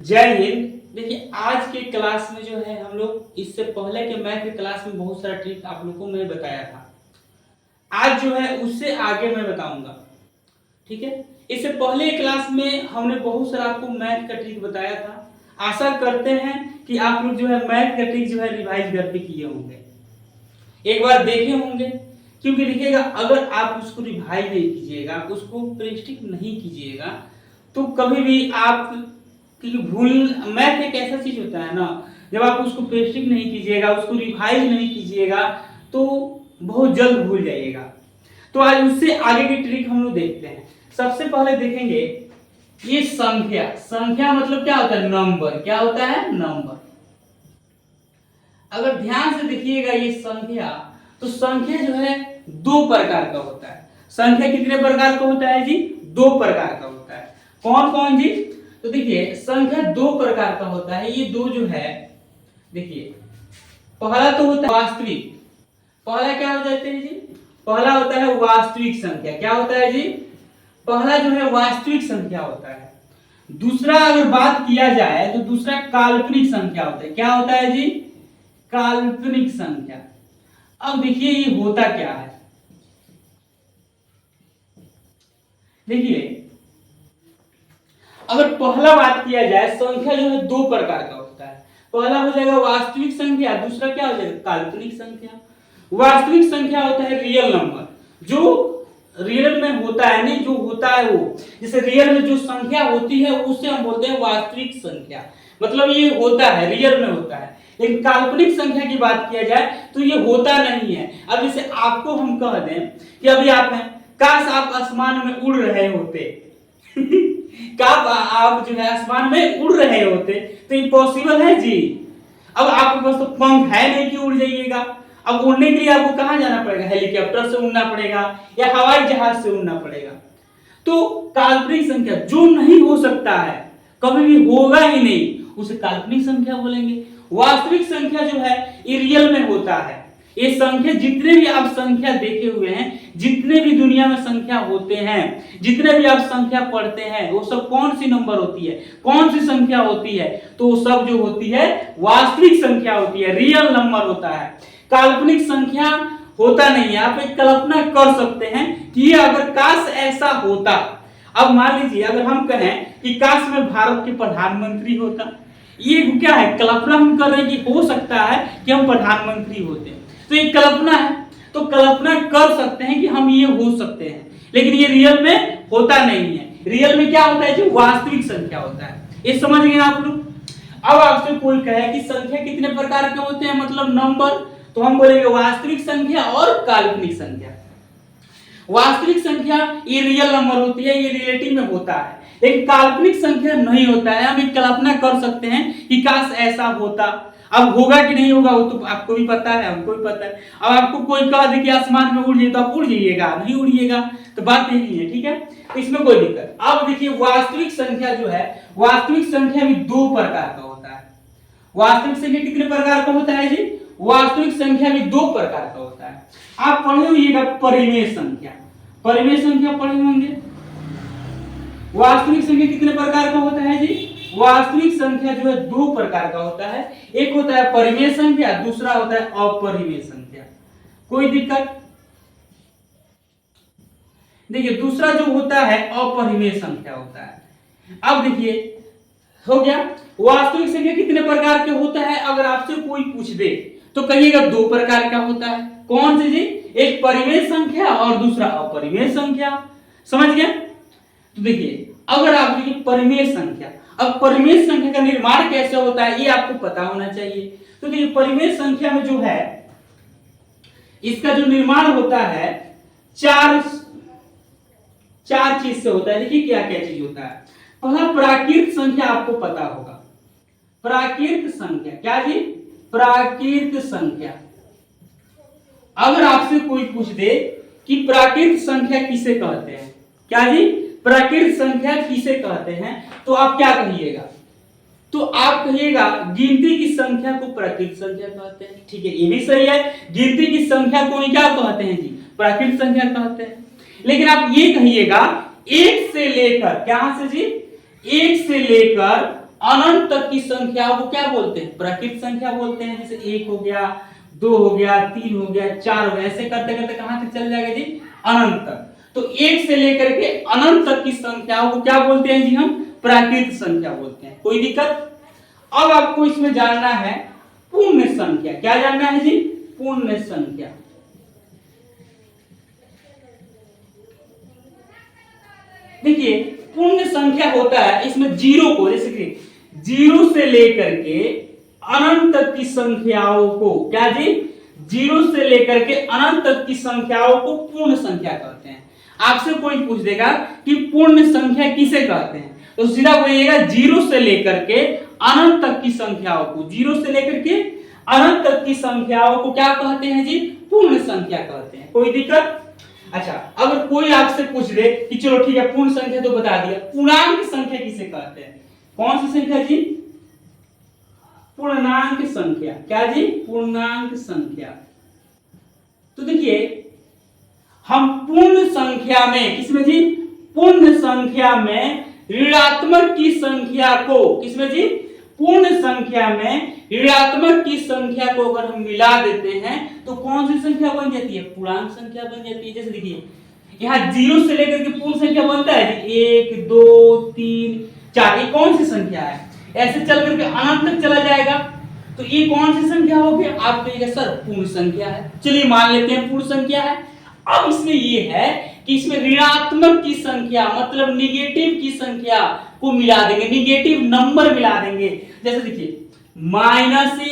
जय हिंद। देखिए आज के क्लास में जो है हम लोग इससे पहले के मैथ के क्लास में बहुत सारा ट्रिक आप लोगों को मैं बताया था। आज जो है उससे आगे मैं बताऊंगा, ठीक है। इससे पहले क्लास में हमने बहुत सारा आपको मैथ का ट्रिक बताया था। आशा करते हैं कि आप लोग जो है मैथ का ट्रिक जो है रिवाइज करके किए होंगे, एक बार देखे होंगे। क्योंकि देखिएगा, अगर आप उसको रिवाइज नहीं कीजिएगा, उसको प्रैक्टिस नहीं कीजिएगा, तो कभी भी आप क्योंकि भूल मैथ एक ऐसा चीज होता है ना, जब आप उसको प्रैक्टिस नहीं कीजिएगा, उसको रिवाइज नहीं कीजिएगा, तो बहुत जल्द भूल जाइएगा। तो आज उससे आगे की ट्रिक हम लोग देखते हैं। सबसे पहले देखेंगे ये संख्या। संख्या मतलब क्या होता है? नंबर। क्या होता है? नंबर। अगर ध्यान से देखिएगा ये संख्या, तो संख्या जो है दो प्रकार का होता है। संख्या कितने प्रकार का होता है जी? दो प्रकार का होता है। कौन कौन जी? तो देखिए संख्या दो प्रकार का होता है। ये दो जो है, देखिए पहला तो होता है वास्तविक। पहला क्या हो जाते हैं जी? पहला होता है वास्तविक संख्या। क्या होता है जी? पहला जो है वास्तविक संख्या होता है। दूसरा अगर बात किया जाए तो दूसरा काल्पनिक संख्या होता है। क्या होता है जी? काल्पनिक संख्या। अब देखिए ये होता क्या है, देखिए अगर पहला बात किया जाए, संख्या जो है दो प्रकार का होता है। पहला हो जाएगा वास्तविक संख्या, दूसरा क्या हो जाएगा? काल्पनिक संख्या। वास्तविक संख्या होता है रियल नंबर, जो रियल में होता है, नहीं जो होता है वो, जैसे रियल में जो संख्या होती है उसे हम बोलते हैं वास्तविक संख्या, मतलब ये होता है, रियल में होता है। लेकिन काल्पनिक संख्या की बात किया जाए तो ये होता नहीं है। अब जैसे आपको हम कह दें कि अभी आप हैं, काश आप आसमान में उड़ रहे होते आप जो है आसमान में उड़ रहे होते, तो ये पॉसिबल है जी? अब आपके पास तो पंख है नहीं कि उड़ जाइएगा। अब उड़ने के लिए आपको कहां जाना पड़ेगा? हेलीकॉप्टर से उड़ना पड़ेगा या हवाई जहाज से उड़ना पड़ेगा। तो काल्पनिक संख्या जो नहीं हो सकता है, कभी भी होगा ही नहीं, उसे काल्पनिक संख्या बोलेंगे। वास्तविक संख्या जो है ये रियल में होता है। ये संख्या, जितने भी आप संख्या देखे हुए हैं, जितने भी दुनिया में संख्या होते हैं, जितने भी आप संख्या पढ़ते हैं, वो सब कौन सी नंबर होती है? कौन सी संख्या होती है? तो वो सब जो होती है वास्तविक संख्या होती है, रियल नंबर होता है। काल्पनिक संख्या होता नहीं है। आप एक कल्पना कर सकते हैं कि अगर काश ऐसा होता। अब मान लीजिए अगर हम कहें कि काश मैं भारत के प्रधानमंत्री होता, ये क्या है? कल्पना हम कर रहे हैं कि हो सकता है कि हम प्रधानमंत्री होते, तो ये कल्पना है। तो कल्पना कर सकते हैं कि हम ये हो सकते हैं, लेकिन ये रियल में होता नहीं है। रियल में क्या होता है? जो वास्तविक संख्या होता है। ये समझ गए आप लोग? अब आपसे कोई कहे कि संख्या कितने प्रकार के होते हैं, मतलब नंबर, तो हम बोलेंगे वास्तविक संख्या और काल्पनिक संख्या। वास्तविक संख्या ये रियल नंबर होती है, ये रिलेटिव में होता है। लेकिन काल्पनिक संख्या नहीं होता है। हम एक कल्पना कर सकते हैं कि काश ऐसा होता। अब होगा कि नहीं होगा वो तो आपको भी पता है, हमको भी पता है। अब आपको कोई कह दे कि आसमान में उड़ जाइए, तो आप उड़ जाइएगा? नहीं उड़िएगा। तो बात यही है, ठीक है। तो इसमें कोई दिक्कत। अब देखिए वास्तविक संख्या जो है, वास्तविक संख्या भी दो प्रकार का होता है। वास्तविक संख्या कितने प्रकार का होता है जी? वास्तविक संख्या भी दो प्रकार का होता है। आप पढ़े होइएगा परिमेय संख्या। परिमेय संख्या पढ़े होंगे। वास्तविक संख्या कितने प्रकार का होता है जी? वास्तविक संख्या जो है दो प्रकार का होता है। एक होता है परिमेय संख्या, दूसरा होता है अपरिमेय संख्या। कोई दिक्कत? देखिए दूसरा जो होता है अपरिमेय संख्या होता है। अब देखिए हो गया। वास्तविक संख्या कितने प्रकार के होता है? अगर आपसे कोई पूछ दे तो कहिएगा दो प्रकार का होता है। कौन से जी? एक परिमेय संख्या और दूसरा अपरिमेय संख्या। समझ गए? तो देखिए अगर आप देखिए परिमेय संख्या, अब परिमेय संख्या का निर्माण कैसे होता है ये आपको पता होना चाहिए। तो देखिए परिमेय संख्या में जो है, इसका जो निर्माण होता है चार चीज से होता है। देखिए क्या क्या चीज होता है। पहला प्राकृत संख्या, आपको पता होगा प्राकृत संख्या। क्या जी? प्राकृत संख्या। अगर आपसे कोई पूछ दे कि प्राकृत संख्या किसे कहते हैं, क्या जी? प्राकृत संख्या किसे कहते हैं, तो आप क्या कहिएगा? तो आप कहिएगा गिनती की संख्या को प्राकृत संख्या कहते हैं। ठीक है, ये भी सही है। गिनती की संख्या को क्या कहते हैं जी? प्राकृत संख्या कहते हैं। लेकिन आप ये कहिएगा एक से लेकर, क्या से जी? एक से लेकर अनंत तक की संख्याओं को क्या बोलते हैं? प्राकृत संख्या बोलते हैं। जैसे 1 हो गया, 2 हो गया, 3 हो गया, 4 हो गया, ऐसे करते करते कहां तक चल जाएगा जी? अनंत तक। तो 1 से लेकर के अनंत तक की संख्याओं को क्या बोलते हैं जी? हम प्राकृत संख्या बोलते हैं। कोई दिक्कत? अब आपको इसमें जानना है पूर्ण संख्या। क्या जानना है जी? पूर्ण संख्या। देखिए पूर्ण संख्या होता है इसमें जीरो को, जैसे कि 0 से लेकर के अनंत तक की संख्याओं को क्या जी? 0 से लेकर के अनंत तक की संख्याओं को पूर्ण संख्या कहते हैं। आपसे कोई पूछ देगा कि पूर्ण संख्या किसे कहते हैं, तो सीधा बोलिएगा 0 से लेकर के अनंत तक की संख्याओं को, 0 से लेकर के अनंत तक की संख्याओं को क्या कहते हैं जी? पूर्ण संख्या कहते हैं। कोई दिक्कत? अच्छा, अगर कोई आपसे पूछ दे कि चलो ठीक है पूर्ण संख्या तो बता दिया, पूर्णांक संख्या किसे कहते हैं? कौन सी संख्या जी? पूर्णांक संख्या। क्या जी? पूर्णांक संख्या। तो देखिए हम पूर्ण संख्या में, किसमें जी? पूर्ण संख्या में ऋणात्मक की संख्या को, किसमें जी? पूर्ण संख्या में ऋणात्मक की संख्या को अगर हम मिला देते हैं तो कौन सी संख्या बन जाती है? पूर्णांक संख्या बन जाती है। जैसे देखिए यहाँ 0 से लेकर के पूर्ण संख्या बनता है 1 2 3 4, ये कौन सी संख्या है? ऐसे चल करके अनंत तक चला जाएगा, तो ये कौन सी संख्या होगी? आप कहिएगा सर पूर्ण संख्या है। चलिए मान लेते हैं पूर्ण संख्या है। अब इसमें ये है कि इसमें ऋणात्मक की संख्या मतलब निगेटिव की संख्या को मिला देंगे, निगेटिव नंबर मिला देंगे। जैसे देखिए -1,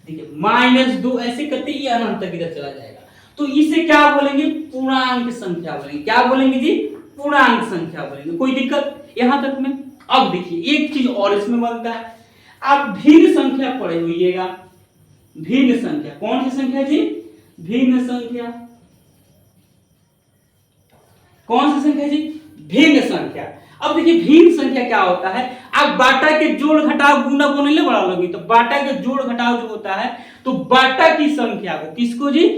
देखिए -2, ऐसे करते ये अनंत तक इधर चला जाएगा, तो इसे क्या बोलेंगे? पूर्णांक संख्या बोलेंगे। क्या बोलेंगे जी? पूर्णांक संख्या बोलेंगे। कोई दिक्कत यहां तक में? अब देखिए एक चीज और इसमें बनता है, आप भिन्न संख्या पढ़े होइएगा। भिन्न संख्या कौन सी संख्या जी? भिन्न संख्या। कौन सी संख्या जी? भिन्न संख्या। अब देखिए भिन्न संख्या क्या होता है, आप बाटा के जोड़ घटाव गुना बोलने बड़ा लोगी, तो बाटा के जोड़ घटाव जो होता है तो बाटा की संख्या को, किसको जी?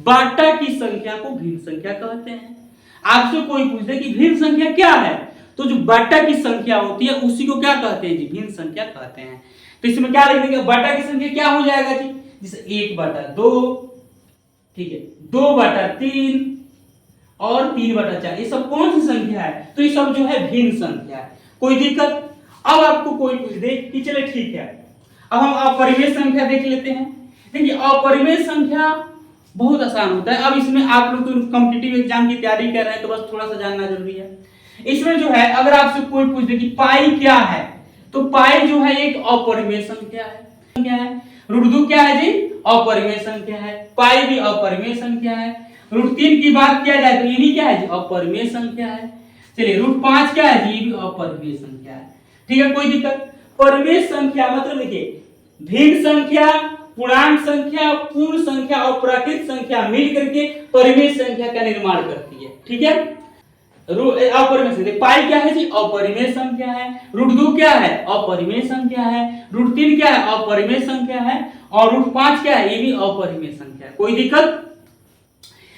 बाटा की संख्या को भिन्न संख्या कहते हैं। आपसे कोई पूछ दे कि भिन्न संख्या क्या है, तो जो बाटा की संख्या होती है उसी को क्या कहते हैं जी? भिन्न संख्या कहते हैं। तो इसमें क्या लिख देंगे? बाटा की संख्या क्या हो जाएगा जी? जैसे 1/2, ठीक है, 2/3 और 3/4, ये सब कौन सी संख्या है? तो ये सब जो है भिन्न संख्या है। कोई दिक्कत? अब आपको कोई पूछ दे कि चले ठीक है अब हम अपरिमेय संख्या देख लेते हैं। देखिए अपरिमेय संख्या बहुत आसान होता है। अब इसमें आप लोग तो कॉम्पिटिटिव एग्जाम की तैयारी कर रहे हैं तो बस थोड़ा सा जानना जरूरी है। इसमें जो है अगर आपसे कोई पूछ दे कि पाई क्या है, तो पाई जो है एक अपरिमेय संख्या है। √2 क्या है जी? अपरिमेय संख्या है। पाई भी अपरिमेय संख्या है। √3 की बात किया जाए तो ये भी क्या है जी? अपरिमेय संख्या है। चलिए √5 क्या है जी? ये भी अपरिमेय संख्या है। ठीक है, कोई दिक्कत? परिमेय संख्या मतलब देखिए भिन्न संख्या, पूर्णांक संख्या, पूर्ण संख्या और प्राकृत संख्या मिल करके परिमेय संख्या का निर्माण करती है। ठीक है, अपरिमेय संख्या पाई क्या है जी? अपरिमेय संख्या है। √2 क्या है? अपरिमेय संख्या है। √3 क्या है? अपरिमेय संख्या है। और √5 क्या है? ये भी अपरिमेय संख्या है। कोई दिक्कत?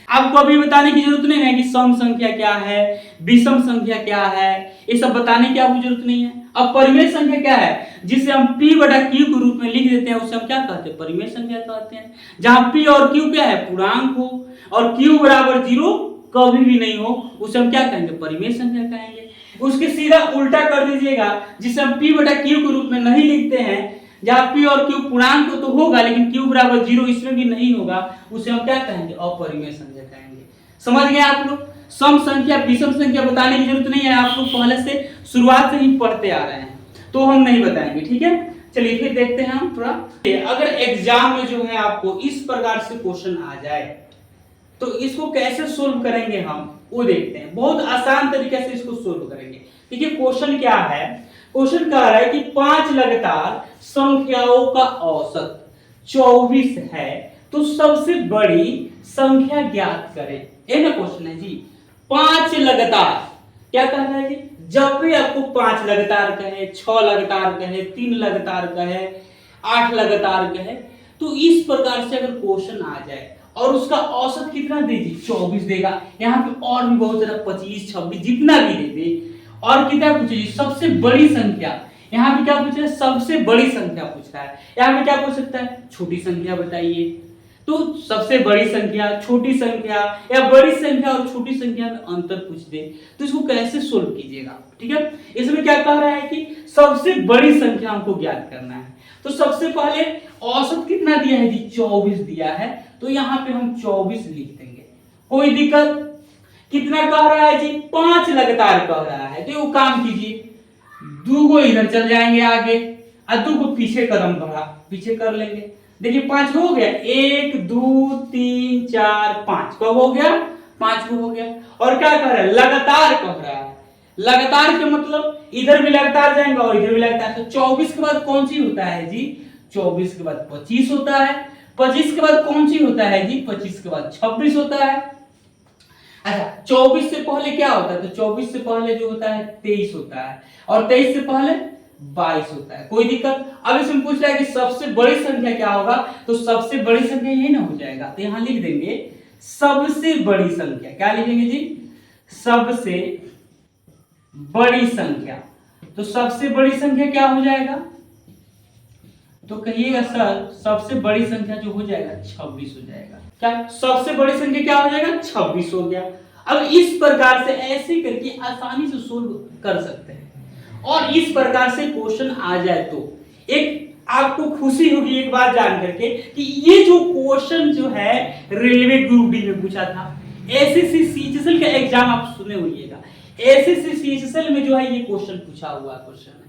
आपको अभी बताने की जरूरत नहीं है कि सम संख्या क्या है, विषम संख्या क्या है, ये सब बताने की आपको जरूरत नहीं है। अब परिमेय संख्या क्या है? जिसे हम p/q के रूप में लिख देते हैं उसे हम क्या कहते हैं? परिमेय संख्या कहते हैं। जहां p और q क्या है? पूर्णांक हो और q = 0 कभी भी नहीं हो, उसे हम क्या कहेंगे? परिमेय संख्या कहेंगे। उसके सीधा उल्टा कर दीजिएगा, जिसे हम p/q के रूप में नहीं लिखते हैं, जहां p और q पूर्णांक तो होगा लेकिन q = 0 इसमें भी नहीं होगा, उसे हम क्या कहेंगे? अपरिमेय संख्या कहेंगे। समझ गए आप लोग? सम संख्या, विषम संख्या बताने की जरूरत नहीं है, आप लोग पहले से शुरुआत से ही पढ़ते आ रहे हैं, तो हम नहीं बताएंगे। ठीक है, चलिए फिर देखते हैं हम थोड़ा। अगर एग्जाम में जो है आपको इस प्रकार से क्वेश्चन आ जाए तो इसको कैसे सोल्व करेंगे हम वो देखते हैं। बहुत आसान तरीके से इसको सोल्व करेंगे। देखिए क्वेश्चन क्या है? क्वेश्चन कह रहा है कि 5 लगातार संख्याओं का औसत 24 है तो सबसे बड़ी संख्या ज्ञात करें। ये ना क्वेश्चन है जी। 5 लगातार क्या कह रहा है जी? जब भी आपको 5 लगातार कहे, 6 लगातार कहे, 3 लगातार कहे, 8 लगातार कहे, तो इस प्रकार से अगर क्वेश्चन आ जाए और उसका औसत कितना दे दी? 24 देगा। यहाँ पे और भी बहुत ज्यादा 25, 26 जितना भी दे दे, और कितना पूछे जी? सबसे बड़ी संख्या, यहाँ पे क्या पूछ रहा है, सबसे बड़ी संख्या पूछ रहा है। यहाँ पे क्या पूछ सकता है, छोटी संख्या बताइए। तो सबसे बड़ी संख्या, छोटी संख्या या बड़ी संख्या और छोटी संख्या में अंतर पूछ दे तो इसको कैसे सोल्व कीजिएगा, ठीक है। इसमें क्या कह रहा है कि सबसे बड़ी संख्या हमको ज्ञात करना है। तो सबसे पहले औसत कितना दिया है जी, 24 दिया है, तो यहाँ पे हम 24 लिख देंगे, कोई दिक्कत। कितना कह रहा है जी, 5 लगातार कह रहा है। तो वो काम कीजिए, 2 को इधर चल जाएंगे आगे और 2 को पीछे कदम बढ़ा पीछे कर लेंगे। देखिए 5 हो गया, 1 2 3 4 5 कब हो गया, 5 को हो गया। और क्या कह रहा है, लगातार कह रहा है। लगातार के मतलब इधर भी लगातार जाएंगे और इधर भी लगातार। तो 24 के बाद कौन सी होता है जी, 24 के बाद 25 होता है। 25 के बाद कौन सी होता है जी, 25 के बाद 26 होता है। अच्छा 24 से पहले क्या होता है, तो 24 से पहले जो होता है 23 होता है और 23 से पहले 22 होता है, कोई दिक्कत। अब इसमें पूछ रहा है कि सबसे बड़ी संख्या क्या होगा, तो सबसे बड़ी संख्या ये ना हो जाएगा। तो यहां लिख देंगे सबसे बड़ी संख्या। क्या लिखेंगे जी, सबसे बड़ी संख्या। तो सबसे बड़ी संख्या क्या हो जाएगा, तो कहिएगा सर सबसे बड़ी संख्या जो हो जाएगा 26 हो जाएगा। क्या सबसे बड़ी संख्या क्या हो जाएगा, 26 हो गया। अब इस प्रकार से ऐसे करके आसानी से सोल्व कर सकते हैं। और इस प्रकार से क्वेश्चन आ जाए तो एक आपको खुशी होगी एक बात जान करके कि ये जो क्वेश्चन जो है रेलवे ग्रुप डी में पूछा था, एसएससी सीएचएसएल का एग्जाम आप सुने होइएगा, एसएससी सीएचएसएल में जो है ये क्वेश्चन पूछा हुआ क्वेश्चन है।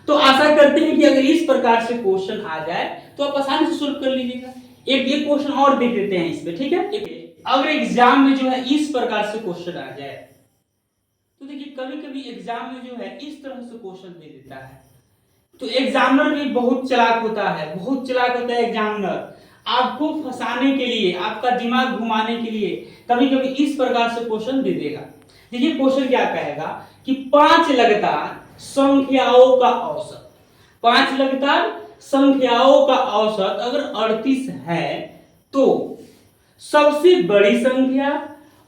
तो आशा करते हैं कि अगर इस प्रकार से क्वेश्चन आ जाए तो आप आसानी से सोल्व कर लीजिएगा। एक ये क्वेश्चन और देख देते हैं इसमें, ठीक है। अगर एग्जाम में जो है इस प्रकार से क्वेश्चन आ जाए तो देखिए कभी कभी एग्जाम में जो है इस तरह से क्वेश्चन दे देता है। तो एग्जामिनर भी बहुत चालाक होता है, बहुत चालाक होता है एग्जामिनर। आपको फंसाने के लिए, आपका दिमाग घुमाने के लिए कभी कभी इस प्रकार से क्वेश्चन दे देगा। देखिए क्वेश्चन क्या कहेगा कि 5 लगातार संख्याओं का औसत, 5 लगातार संख्याओं का औसत अगर 38 है तो सबसे बड़ी संख्या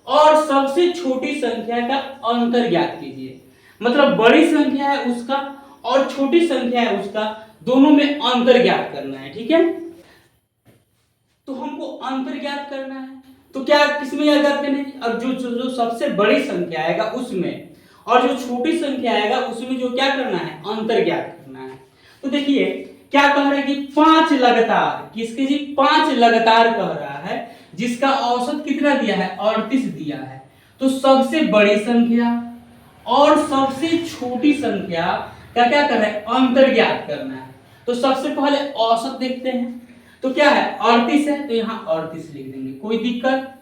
और सबसे छोटी संख्या का अंतर ज्ञात कीजिए। मतलब बड़ी संख्या है उसका और छोटी संख्या है उसका, दोनों में अंतर ज्ञात करना है, ठीक है। तो हमको अंतर ज्ञात करना है तो क्या किसमें ज्ञात करना है, अब जो सबसे बड़ी संख्या आएगा उसमें और जो छोटी संख्या आएगा उसमें जो क्या करना है, अंतर ज्ञात करना है। तो देखिए क्या कह रहा है कि 5 लगातार, किसके जी, 5 लगातार कह रहा है जिसका औसत कितना दिया है, 38 दिया है। तो सबसे बड़ी संख्या और सबसे छोटी संख्या का क्या करना है, अंतर ज्ञात करना है। तो सबसे पहले औसत देखते हैं, तो क्या है 38 है, तो यहाँ 38 लिख देंगे, कोई दिक्कत।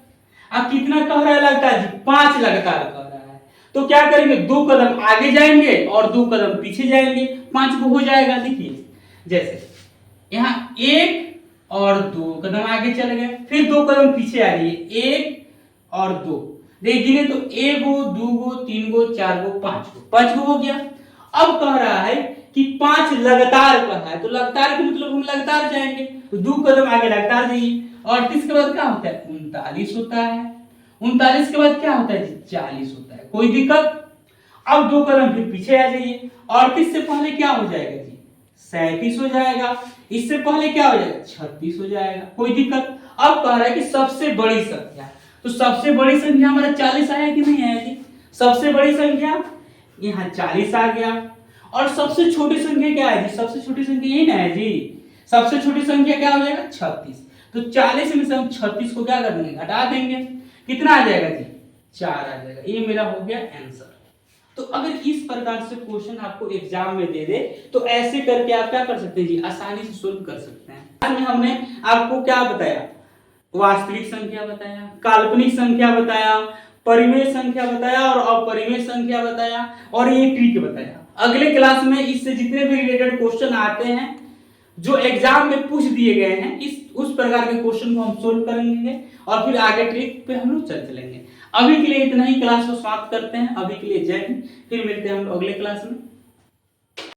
अब कितना कह रहा है लगातार जी, 5 लगातार कह रहा है। तो क्या करेंगे, 2 कदम आगे जाएंगे और 2 कदम पीछे जाएंगे, 5 को हो जाएगा। देखिए जैसे यहाँ 1 और 2 कदम आगे चले गए, फिर 2 कदम पीछे आ गए, 1 और 2 देखिए तो 1 गो 2 गो 3 गो 4 गो 5 गो हो गया। अब कह रहा है कि 5 लगातार कह रहा है, तो लगातार का मतलब हम लगातार जाएंगे, तो 2 कदम आगे लगातार जाइए। और 30 के बाद क्या होता है, 39 होता है। 39 के बाद क्या होता है जी, 40 होता है, कोई दिक्कत। अब 2 कदम फिर पीछे आ जाइए, 38 से पहले क्या हो जाएगा जी, 37 हो जाएगा। इससे पहले क्या हो जाएगा, 36 हो जाएगा, कोई दिक्कत। अब कह रहा है कि सबसे बड़ी संख्या, तो सबसे बड़ी संख्या हमारा 40 आया कि नहीं आया जी, सबसे बड़ी संख्या यहाँ 40 आ गया। और सबसे छोटी संख्या क्या है जी, सबसे छोटी संख्या यही ना है जी, सबसे छोटी संख्या क्या हो जाएगा, 36। तो 40 में से हम 36 को क्या कर देंगे, घटा देंगे, कितना आ जाएगा जी, 4 आ जाएगा। ये मेरा हो गया आंसर। तो अगर इस प्रकार से क्वेश्चन आपको एग्जाम में दे दे तो ऐसे करके आप क्या कर सकते हैं जी, आसानी से सोल्व कर सकते हैं। आज में हमने आपको क्या बताया, वास्तविक संख्या बताया, काल्पनिक संख्या बताया, परिमेय संख्या बताया और अपरिमेय संख्या बताया और ये ट्रिक बताया। अगले क्लास में इससे जितने भी रिलेटेड क्वेश्चन आते हैं जो एग्जाम में पूछ दिए गए हैं, इस उस प्रकार के क्वेश्चन को हम सोल्व करेंगे और फिर आगे ट्रिक पे हम लोग चलेंगे। अभी के लिए इतना ही, क्लास को समाप्त करते हैं। अभी के लिए जय हिंद, फिर मिलते हैं हम लोग अगले क्लास में।